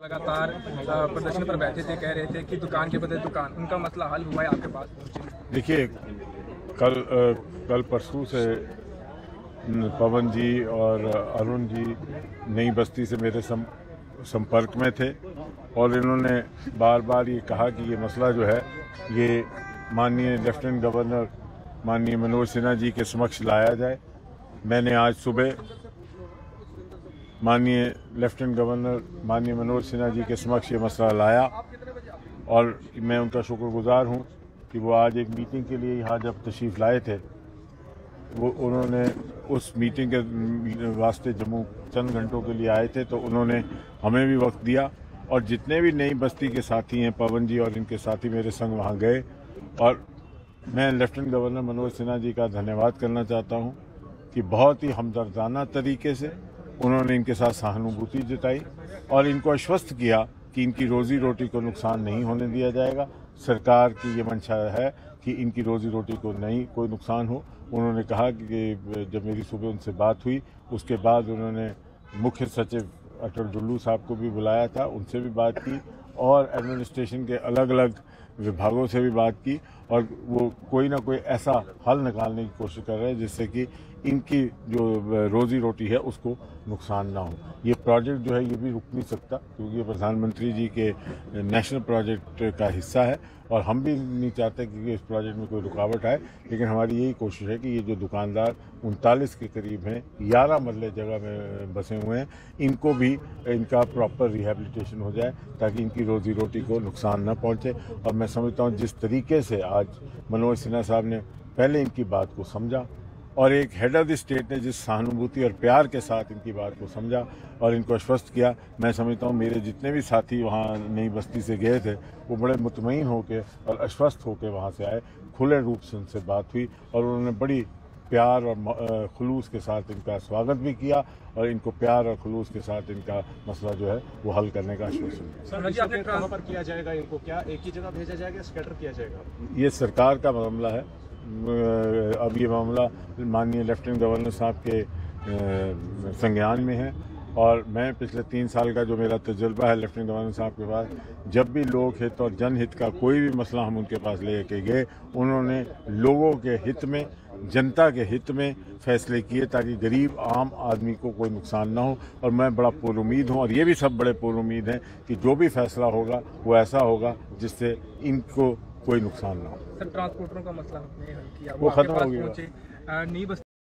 लगातार प्रदर्शन पर बैठे थे, कह रहे थे कि दुकान के बदले दुकान, उनका मसला हल हुआ है, आपके पास पहुंचे? देखिए, कल परसों से पवन जी और अरुण जी नई बस्ती से मेरे संपर्क में थे और इन्होंने बार बार ये कहा कि ये मसला जो है ये माननीय लेफ्टिनेंट गवर्नर माननीय मनोज सिन्हा जी के समक्ष लाया जाए। मैंने आज सुबह माननीय लेफ्टिनेंट गवर्नर माननीय मनोज सिन्हा जी के समक्ष ये मसला लाया और मैं उनका शुक्रगुजार हूँ कि वो आज एक मीटिंग के लिए यहाँ जब तशरीफ़ लाए थे, वो उन्होंने उस मीटिंग के वास्ते जम्मू चंद घंटों के लिए आए थे, तो उन्होंने हमें भी वक्त दिया और जितने भी नई बस्ती के साथी हैं, पवन जी और इनके साथी मेरे संग वहाँ गए और मैं लेफ्टिनेंट गवर्नर मनोज सिन्हा जी का धन्यवाद करना चाहता हूँ कि बहुत ही हमदर्दाना तरीके से उन्होंने इनके साथ सहानुभूति जताई और इनको आश्वस्त किया कि इनकी रोजी रोटी को नुकसान नहीं होने दिया जाएगा। सरकार की ये मंशा है कि इनकी रोजी रोटी को नहीं कोई नुकसान हो। उन्होंने कहा कि जब मेरी सुबह उनसे बात हुई उसके बाद उन्होंने मुख्य सचिव अटल डुल्लू साहब को भी बुलाया था, उनसे भी बात की और एडमिनिस्ट्रेशन के अलग अलग विभागों से भी बात की और वो कोई ना कोई ऐसा हल निकालने की कोशिश कर रहे हैं जिससे कि इनकी जो रोजी रोटी है उसको नुकसान ना हो। ये प्रोजेक्ट जो है ये भी रुक नहीं सकता क्योंकि ये प्रधानमंत्री जी के नेशनल प्रोजेक्ट का हिस्सा है और हम भी नहीं चाहते कि इस प्रोजेक्ट में कोई रुकावट आए, लेकिन हमारी यही कोशिश है कि ये जो दुकानदार 39 के करीब हैं, 11 मरले जगह में बसे हुए हैं, इनको भी इनका प्रॉपर रिहेबिलिटेशन हो जाए ताकि इनकी रोजी रोटी को नुकसान न पहुँचे। और मैं समझता हूँ जिस तरीके से आज मनोज सिन्हा साहब ने पहले इनकी बात को समझा और एक हेड ऑफ द स्टेट ने जिस सहानुभूति और प्यार के साथ इनकी बात को समझा और इनको आश्वस्त किया, मैं समझता हूँ मेरे जितने भी साथी वहाँ नई बस्ती से गए थे वो बड़े मुतमईन होकर और आश्वस्त होकर वहाँ से आए। खुले रूप से उनसे बात हुई और उन्होंने बड़ी प्यार और खुलूस के साथ इनका स्वागत भी किया और इनको प्यार और खुलूस के साथ इनका मसला जो है वो हल करने का आश्वासन दिया। सर, आपने कहाँ पर किया जाएगा? इनको क्या एक ही जगह भेजा जाएगा, स्कैटर किया जाएगा? ये सरकार का मामला है। अब ये मामला माननीय लेफ्टिनेंट गवर्नर साहब के संज्ञान में है और मैं पिछले 3 साल का जो मेरा तजुर्बा है लेफ्टिनेंट गवर्नर साहब के पास, जब भी लोक हित और जनहित का कोई भी मसला हम उनके पास ले के गए, उन्होंने लोगों के हित में, जनता के हित में फैसले किए ताकि गरीब आम आदमी को कोई नुकसान ना हो। और मैं बड़ा पुरुमीद हूँ और ये भी सब बड़े पुरुमीद हैं कि जो भी फैसला होगा वो ऐसा होगा जिससे इनको कोई नुकसान ना हो। सर, ट्रांसपोर्टरों का मसला आपने हल किया, वो खत्म हो गया। नई